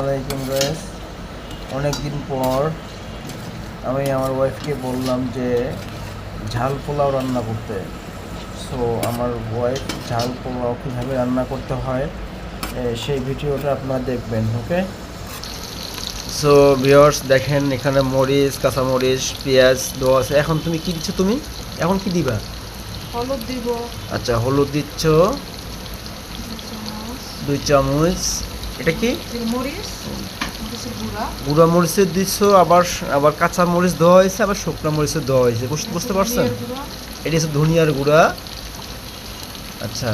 আলাইকুম গাইস। অনেক দিন পর আমি আমার ওয়াইফকে বললাম যে ঝাল পোলাও রান্না করতে। সো আমার ওয়াইফ ঝাল পোলাও কীভাবে রান্না করতে হয় সেই ভিডিওটা আপনারা দেখবেন। ওকে, সো ভিউয়ার্স দেখেন, এখানে মরিচ, কাঁচামরিচ, পেঁয়াজ দেওয়া আছে। এখন তুমি কি দিচ্ছ? তুমি এখন কি দিবা? হলুদ দিব। আচ্ছা, হলুদ দিচ্ছ 2 চামচ। এটা কি? মরিচ, মরিচের গুঁড়া। গুঁড়া মরিচের দিচ্ছ, আবার আবার কাঁচা মরিচ দেওয়া হয়েছে, আবার শুকনো মরিচের দেওয়া হয়েছে। বুঝতে পারছেন? এটা হচ্ছে ধনিয়ার গুঁড়া। আচ্ছা,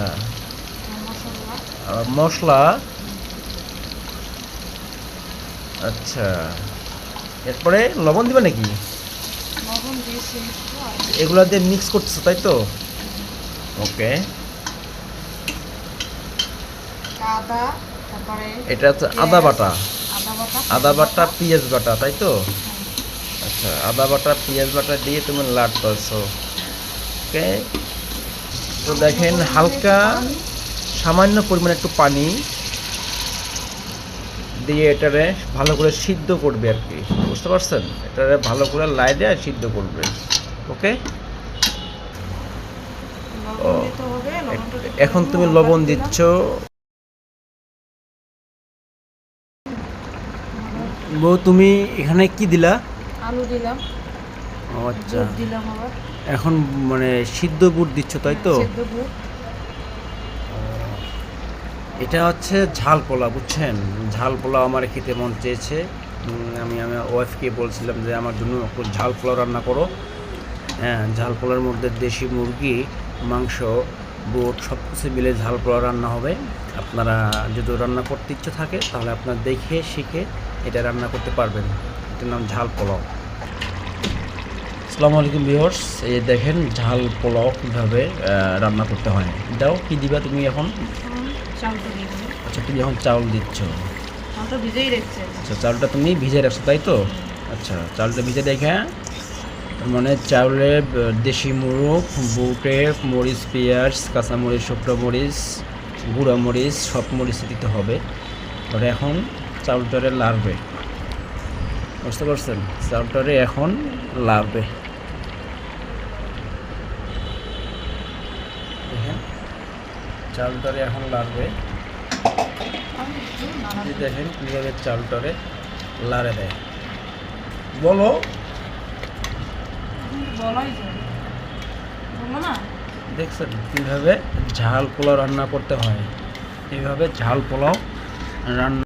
আর মশলা। আচ্ছা, এরপরে লবণ দিবে নাকি? লবণ দিয়েছি। এগুলা দিয়ে মিক্স করতেছো, তাই তো? ওকে, আদা, তারপরে এটা হচ্ছে আদা বাটা। আদা বাটা, পেঁয়াজ বাটা, তাই তো? আচ্ছা, আদা বাটা, পেঁয়াজ বাটা দিয়ে তুমি লাড়তেছো। ওকে, তো দেখেন হালকা সামান্য পরিমাণে একটু পানি দিয়ে এটারে ভালো করে সিদ্ধ করবে আর কি। বুঝতে পারছেন? এটারে ভালো করে লাইটে সিদ্ধ করবে। ওকে, এখন তুমি লবণ দিচ্ছ। বউ, তুমি এখানে কি দিলা? আলু দিলাম। ও আচ্ছা, দিলাম আবার। এখন মানে সিদ্ধ বুট দিচ্ছ, তাই তো? সিদ্ধ বুট। এটা হচ্ছে ঝাল পোলাও, বুঝছেন? ঝাল পোলাও আমার খেতে মন চেয়েছে। আমি আমার ওয়াইফকে বলছিলাম যে আমার জন্য একটু ঝাল পোলাও রান্না করো। হ্যাঁ, ঝাল পোলাওর মধ্যে দেশি মুরগি মাংস, বুট সব কিছু মিলে ঝাল পোলাও রান্না হবে। আপনারা যদি রান্না করতে ইচ্ছে থাকে তাহলে আপনারা দেখে শিখে এটা রান্না করতে পারবেন। এটার নাম ঝাল পোলাও। আসসালামু আলাইকুম ভিউয়ার্স, এই দেখেন ঝাল পোলাও কীভাবে রান্না করতে হয়। দাও, কি দিবা তুমি এখন? আচ্ছা, তুমি এখন চাউল দিচ্ছ। আচ্ছা, চাউলটা তুমি ভিজে রাখছো, তাই তো? আচ্ছা, চাউলটা ভিজে রেখে মানে চাউলে দেশি মুরগ, বুটে মরিচ, পেঁয়াজ, কাঁচামরিচ, শুকনো মরিচ, গুঁড়া মরিচ সব মরিচ দিতে হবে। আর এখন চাউলটারে লাড়বে। বুঝতে পারছেন? চাউলটারে এখন লাড়বে। দেখেন চাউলটারে এখন লাড়বে। দেখেন কীভাবে চাউলটারে লাড়ে দেয়। বলো, দেখছেন কীভাবে ঝাল পোলাও রান্না করতে হয়? এইভাবে ঝাল পোলাও রান্না